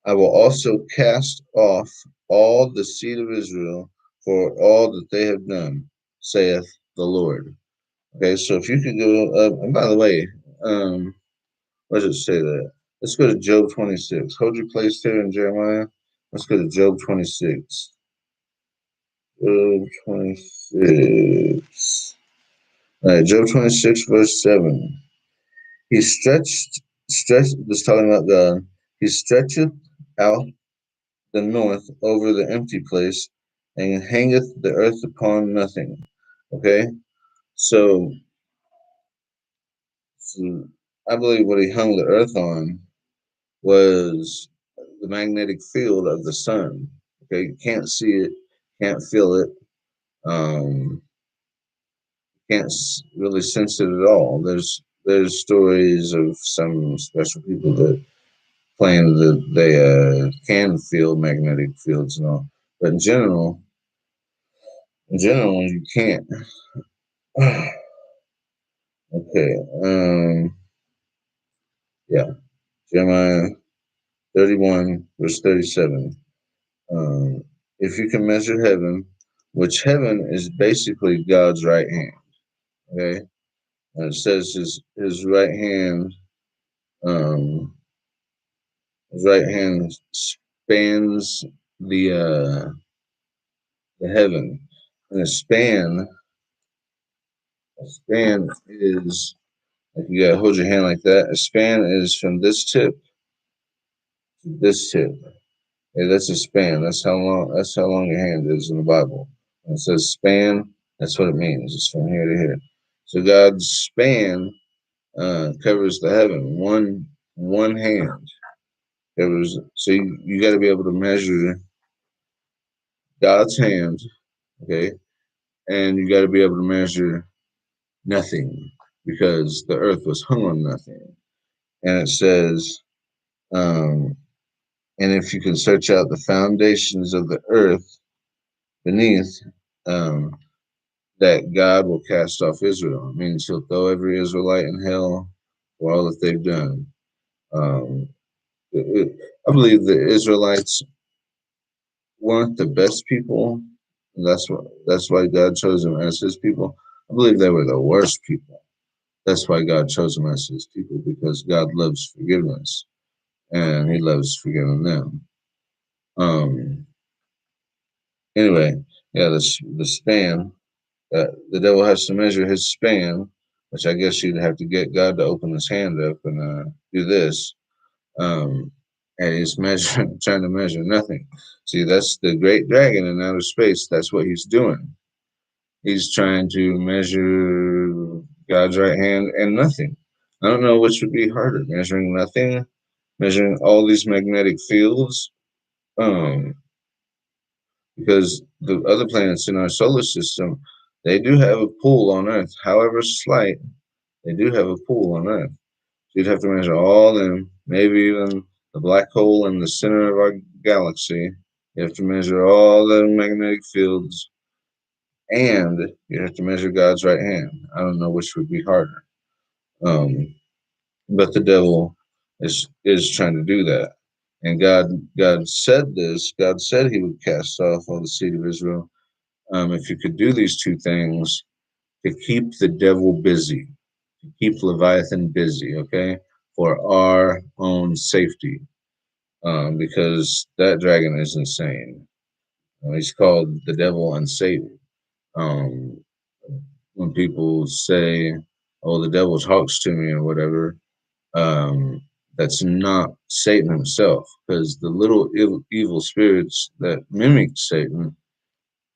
I will also cast off all the seed of Israel for all that they have done, saith the Lord. Okay, so if you could go up, and by the way, what does it say that? Let's go to Job 26. Hold your place there in Jeremiah. Let's go to Job 26. Job 26. All right, Job 26, verse 7. He stretched, this talking about God. He stretcheth out the north over the empty place and hangeth the earth upon nothing. Okay, so, so I believe what he hung the earth on was the magnetic field of the sun. Okay, you can't see it, can't feel it, can't really sense it at all. There's stories of some special people that claim that they can feel magnetic fields and all, but in general, you can't. Okay, yeah, Jeremiah 31, verse 37. Um, if you can measure heaven, which heaven is basically God's right hand. Okay, and it says his right hand, um, his right hand spans the heaven, and a span is, like, you gotta hold your hand like that. A span is from this tip to this tip. Yeah, that's a span. That's how long your hand is in the Bible. When it says span, that's what it means. It's from here to here. So God's span covers the heaven. One hand covers. So you got to be able to measure God's hand, okay, and you got to be able to measure nothing, because the earth was hung on nothing. And it says, um, and if you can search out the foundations of the earth beneath, um, that God will cast off Israel. It means he'll throw every Israelite in hell for all that they've done. Um, I believe the Israelites weren't the best people. And that's why God chose them as his people. I believe they were the worst people. That's why God chose them as his people, because God loves forgiveness and he loves forgiving them. Um, anyway, yeah, the span. The devil has to measure his span, which I guess you'd have to get God to open his hand up and do this. Um, and he's measuring, trying to measure nothing. See, that's the great dragon in outer space. That's what he's doing. He's trying to measure God's right hand and nothing. I don't know which would be harder, measuring nothing, measuring all these magnetic fields, um, because the other planets in our solar system, they do have a pull on Earth, however slight. They do have a pull on Earth. So you'd have to measure all them, maybe even the black hole in the center of our galaxy. You have to measure all the magnetic fields, and you have to measure God's right hand. I don't know which would be harder. Um, but the devil is trying to do that. And God said this. God said He would cast off all the seed of Israel. If you could do these two things to keep the devil busy, to keep Leviathan busy, okay, for our own safety, because that dragon is insane. He's called the devil and Satan. Um, when people say, "Oh, the devil talks to me" or whatever, that's not Satan himself, because the little evil spirits that mimic Satan,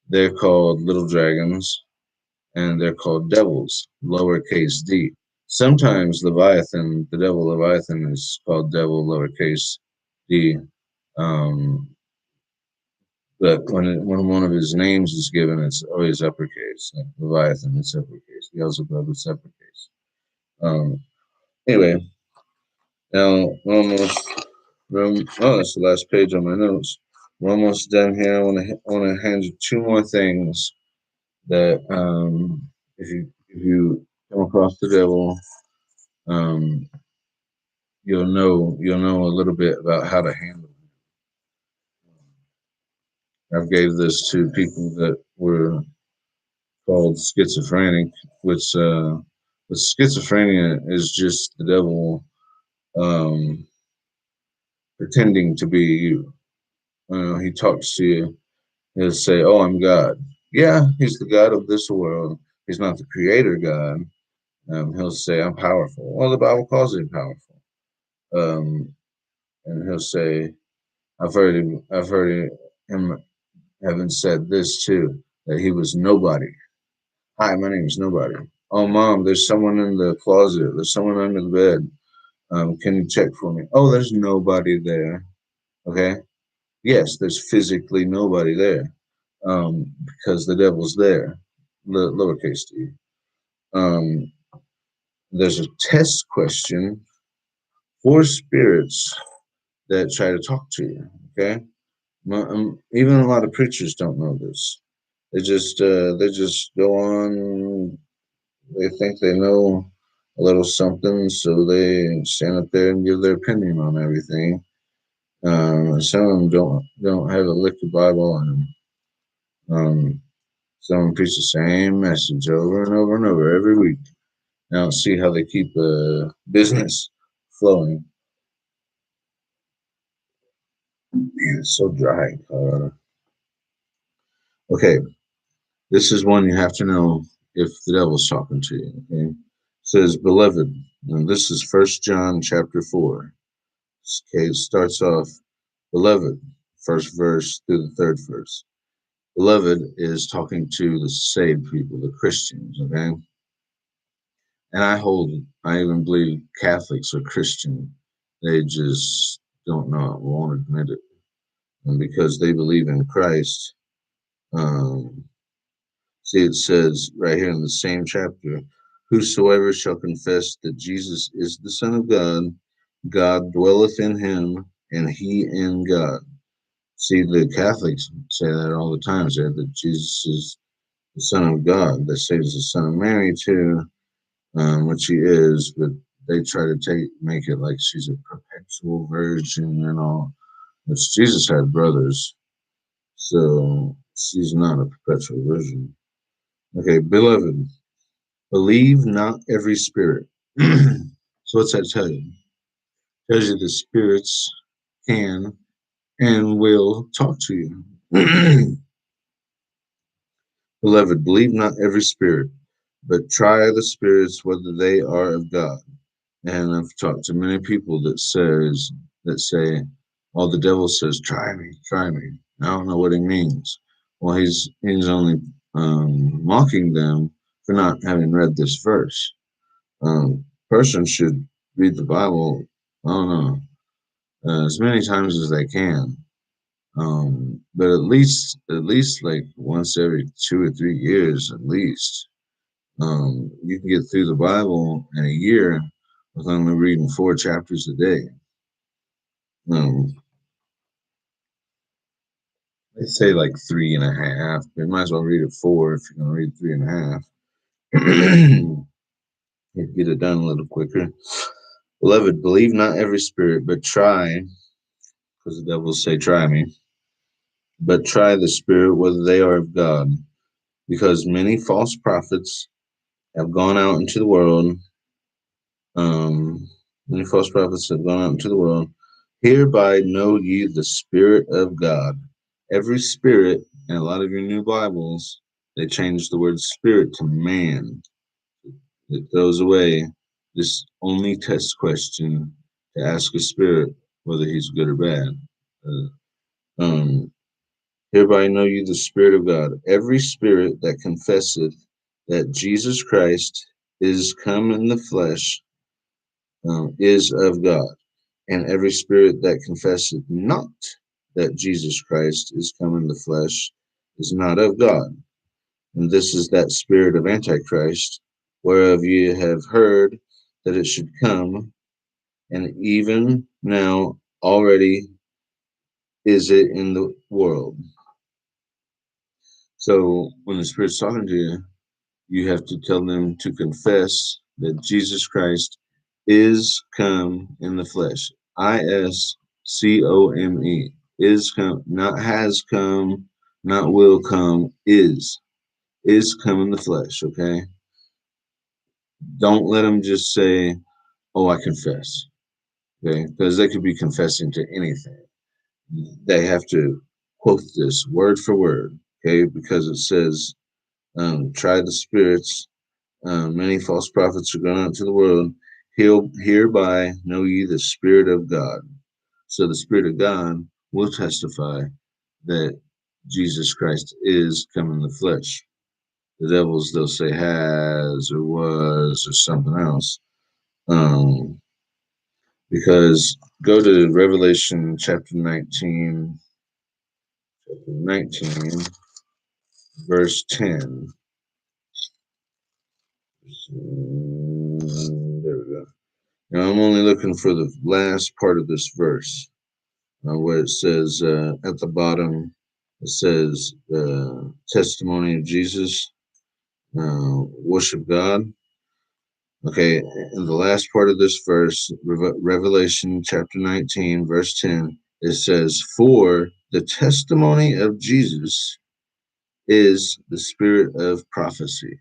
they're called little dragons, and they're called devils, lowercase d. Sometimes Leviathan, the devil Leviathan, is called devil, lowercase d. Um, but when one of his names is given, it's always uppercase. Like Leviathan, it's uppercase. Beelzebub, it's uppercase. Um, anyway, now we're almost. Oh, that's the last page on my notes. We're almost done here. I want to hand you two more things that if you come across the devil, um, you'll know a little bit about how to handle it. I've gave this to people that were called schizophrenic, which schizophrenia is just the devil um, pretending to be you. He talks to you. He'll say, "Oh, I'm God." Yeah, he's the God of this world. He's not the creator God. He'll say, "I'm powerful." Well, the Bible calls him powerful. Um, and he'll say, "I've heard him having said this too, that he was nobody. Hi, my name is nobody. Oh, mom, there's someone in the closet. There's someone under the bed. Can you check for me? Oh, there's nobody there. Okay. Yes, there's physically nobody there, because the devil's there, lowercase d. Um, there's a test question for spirits that try to talk to you. Okay, even a lot of preachers don't know this. They just go on. They think they know a little something, so they stand up there and give their opinion on everything. Some of them don't have a lick of Bible on them. Some of them preach the same message over and over and over every week. Now see how they keep business flowing. Man, it's so dry in Colorado. Okay, this is one you have to know if the devil's talking to you. Okay, it says, "Beloved," and this is First John chapter 4. Okay, it starts off, "Beloved," first verse through the third verse. Beloved is talking to the saved people, the Christians. Okay, and I even believe Catholics are Christian. They just don't know it, won't admit it, and because they believe in Christ. Um, See, it says right here in the same chapter, "Whosoever shall confess that Jesus is the Son of God, God dwelleth in him, and he in God." See, the Catholics say that all the time, say that Jesus is the Son of God. They say he's the Son of Mary too, which he is, but they try to make it like she's a perpetual virgin and all, which Jesus had brothers, so she's not a perpetual virgin. Okay, beloved, believe not every spirit. So what's that tell you? It tells you the spirits can and will talk to you. Beloved, believe not every spirit, but try the spirits whether they are of God. And I've talked to many people that say, "Oh, the devil says, try me, try me." I don't know what he means. Well, he's only mocking them for not having read this verse. Person should read the Bible, I don't know, as many times as they can. But at least like once every 2 or 3 years, at least. You can get through the Bible in a year with only reading 4 chapters a day. Um, They say like 3.5. You might as well read it 4 if you're gonna read 3.5. You get it done a little quicker. Beloved, believe not every spirit, but try, because the devil will say, try me, but try the spirit whether they are of God, because many false prophets have gone out into the world. Um, Many false prophets have gone out into the world. Hereby know ye the Spirit of God. Every spirit, and a lot of your new Bibles, they change the word spirit to man. It throws away this only test question to ask a spirit whether he's good or bad. Um, Hereby know you the Spirit of God. Every spirit that confesseth that Jesus Christ is come in the flesh is of God. And every spirit that confesseth not that Jesus Christ is come in the flesh is not of God. And this is that spirit of Antichrist, whereof ye have heard that it should come, and even now already is it in the world. So when the Spirit's talking to you, you have to tell them to confess that Jesus Christ is come in the flesh. ISCOME. Is come, not has come, not will come, is come in the flesh, okay? Don't let them just say, oh, I confess, okay? Because they could be confessing to anything. They have to quote this word for word, okay? Because it says, try the spirits. Many false prophets are gone out into the world. Hereby know ye the Spirit of God. So the Spirit of God will testify that Jesus Christ is come in the flesh. The devils, they'll say has or was or something else. Um, because go to Revelation chapter 19, verse 10. There we go. Now I'm only looking for the last part of this verse, where it says at the bottom, it says testimony of Jesus, worship God. Okay, in the last part of this verse, Revelation chapter 19, verse 10, it says, for the testimony of Jesus is the spirit of prophecy.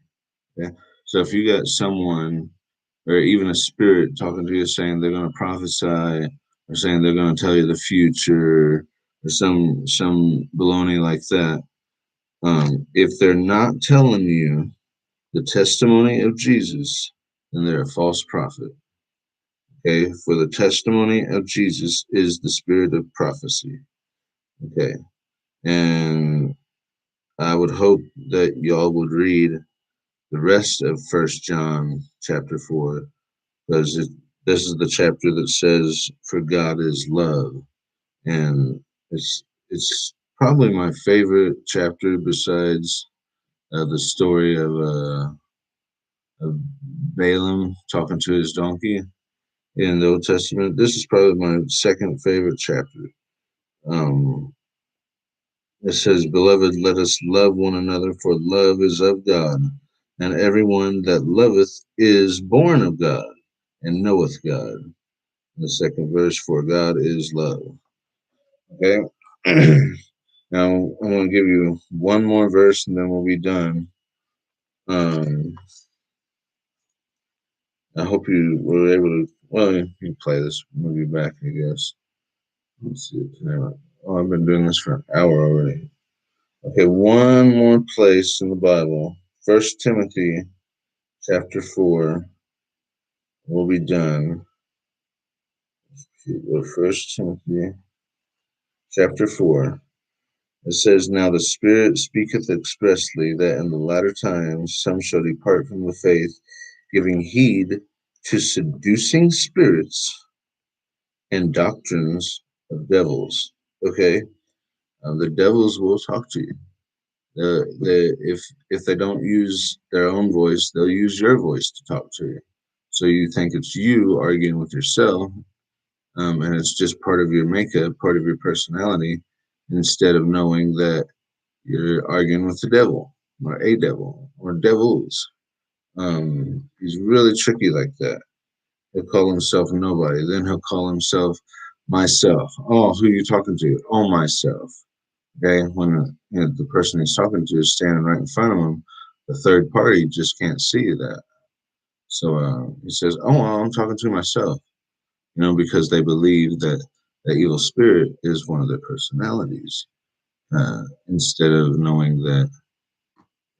Okay, so if you got someone or even a spirit talking to you saying they're going to prophesy or saying they're going to tell you the future or some baloney like that, if they're not telling you the testimony of Jesus, then they're a false prophet. Okay, for the testimony of Jesus is the spirit of prophecy. Okay, and I would hope that y'all would read the rest of First John chapter 4, because this is the chapter that says, "For God is love," and it's probably my favorite chapter besides the story of Balaam talking to his donkey in the Old Testament. This is probably my second favorite chapter. Um, it says, "Beloved, let us love one another, for love is of God, and everyone that loveth is born of God, and knoweth God." The second verse, for God is love. Okay. Now I'm going to give you one more verse and then we'll be done. Um, I hope you were able to. Well, you can play this. We'll be back, I guess. Let's see. Oh, I've been doing this for an hour already. Okay, one more place in the Bible. First Timothy chapter 4. We'll be done. First Timothy chapter 4. It says, now the Spirit speaketh expressly that in the latter times some shall depart from the faith, giving heed to seducing spirits and doctrines of devils. Okay, the devils will talk to you. If they don't use their own voice, they'll use your voice to talk to you. So you think it's you arguing with yourself, and it's just part of your makeup, part of your personality. instead of knowing that you're arguing with the devil or a devil or devils. He's really tricky like that. He'll call himself nobody. Then he'll call himself myself. Oh, who are you talking to? Oh, myself. Okay, when the person he's talking to is standing right in front of him, the third party just can't see that. So he says, "Oh, well, I'm talking to myself," because they believe that the evil spirit is one of their personalities, instead of knowing that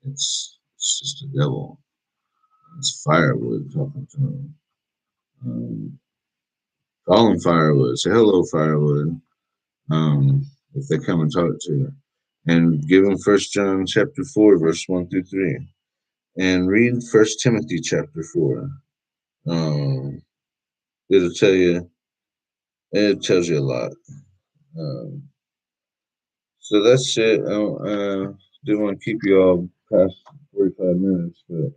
it's just a devil. It's firewood talking to him. Um, Call him firewood. Say hello, firewood. If they come and talk to you, and give him First John chapter 4, verse 1 through 3, and read First Timothy chapter 4. Um, it'll tell you. It tells you a lot. Um, so that's it. Didn't want to keep you all past 45 minutes, but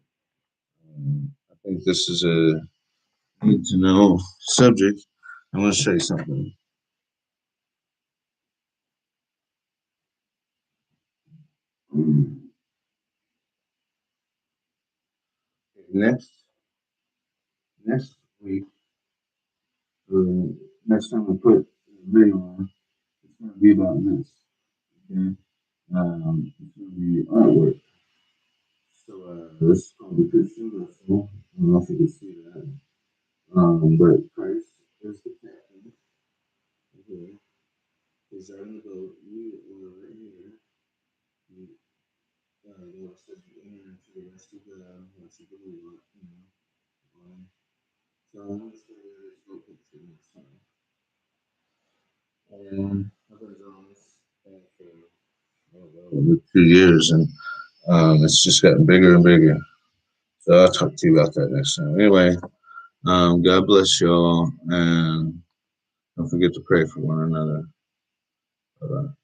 I think this is a need to know subject. I'm going to show you something. Next, next week, or next time we put a video on, it's going to be about this. Okay, it's going to be artwork. So this is called the Christian Gospel. I don't know if you can see that. But Christ is the captain. Okay, he's out in the boat. You were right here. You, the Lord says you enter into the rest of God once you believe it. So I'm just going to do this little picture next time. And I've been drawing this thing for over 2 years, and it's just gotten bigger and bigger. So I'll talk to you about that next time. Anyway, God bless y'all, and don't forget to pray for one another. Bye bye.